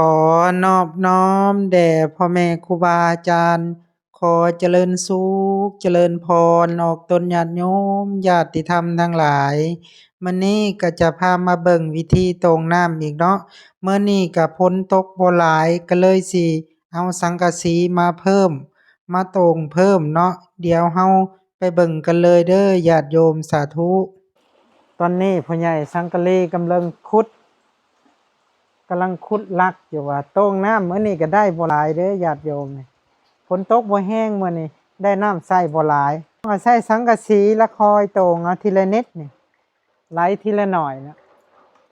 อนอบน้อมแด่พ่อแม่ครูบาอาจารย์ขอเจริญสุขเจริญพรออกตนญาติโยมญาติธรรมทั้งหลายมื้อนี้ก็จะพามาเบิ่งวิธีตรงน้ำอีกเนาะมื้อนี้ก็ฝนตกบ่หลายก็เลยสิเอาสังกะสีมาเพิ่มมาตรงเพิ่มเนาะเดี๋ยวเฮาไปเบิ่งกันเลยเด้อญาติโยมสาธุตอนนี้พ่อใหญ่สังกะลีกำลังขุดลักอยู่ว่าโต้งน้ำมื้อนี้ก็ได้บ่หลายเด้อญาติโยมนี่ฝนตกบ่แห้งมื้อนี้ได้น้ำใส่บ่หลายเอาใส่สังกะสีละคอยโต่งเอาทีละนิดนี่ไหลทีละหน่อยนะ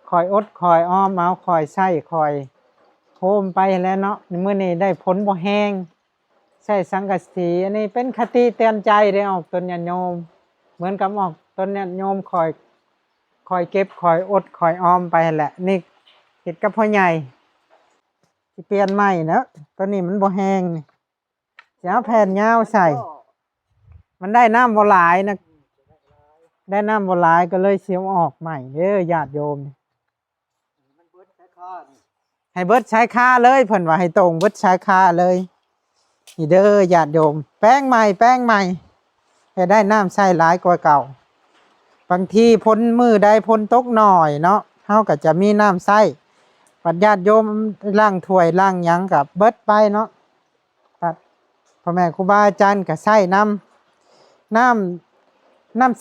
คอยอดคอยอ้อมเอาคอยใส่คอยโคมไปแล้วเนาะมื้อนี้ได้ฝนบ่แห้งใส่สังกะสีอันนี้เป็นคติเตือนใจได้ออกตนญาติโยมเหมือนกับออกตนญาติโยมคอยเก็บคอยอดคอยอ้อมไปแหละนี่เฮ็ดกับพ่อใหญ่สิเปลี่ยนใหม่เนาะตัวนี้มันบ่แห้งนี่สิเอาแผ่นยาวใส่มันได้น้ำบ่หลายนะได้น้ำบ่หลายก็เลยสิเอาออกใหม่เด้อญาติโยมให้เบิดใช้ค่าเลยเพิ่นว่าให้ตรงเบิดใช้ค่าเลยนี่เด้อญาติโยมแป้งใหม่ให้ได้น้ำใส่หลายกว่าเก่าบางทีพ้นมือได้พ้นตกหน่อยเนาะเฮาก็จะมีน้ำใส่ปัดญาติโยมล้างถ้วยล้างหยังกับเบิดไปเนาะปัดพ่อแม่ครูบาอาจารย์ก็ใส่น้ำ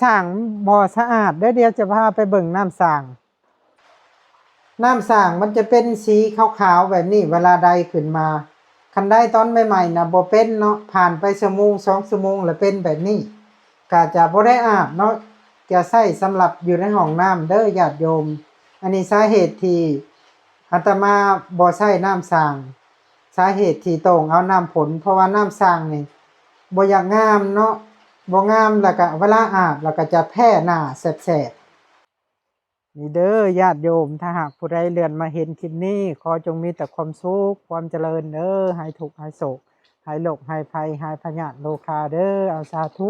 สร้างบ่สะอาดเดี๋ยวจะพาไปเบิ่งน้ำสร้างมันจะเป็นสีขาวๆแบบนี้เวลาใดขึ้นมาคันได้ตอนใหม่ๆนะบ่เป็นเนาะผ่านไปชั่วโมง2ชั่วโมงแล้วเป็นแบบนี้ก็จะบ่ได้อาบเนาะจะใช้สำหรับอยู่ในห้องน้ำเด้อญาติโยมอันนี้สาเหตุที่อาตมาบ่ใช้น้ำสร้างสาเหตุที่ต้องเอาน้ำฝนเพราะว่าน้ำสร้างนี่บ่อยากงามเนาะบ่งามแล้วก็เวลาอาบแล้วก็จะแพ้หน้าแสบๆนี่เด้อญาติโยมถ้าหากผู้ใดเลื่อนมาเห็นคลิปนี้ขอจงมีแต่ความสุขความเจริญเด้อหายทุกข์หายโศกหายโรคหายภัยหายพยาธิโรคาเด้อเอาสาธุ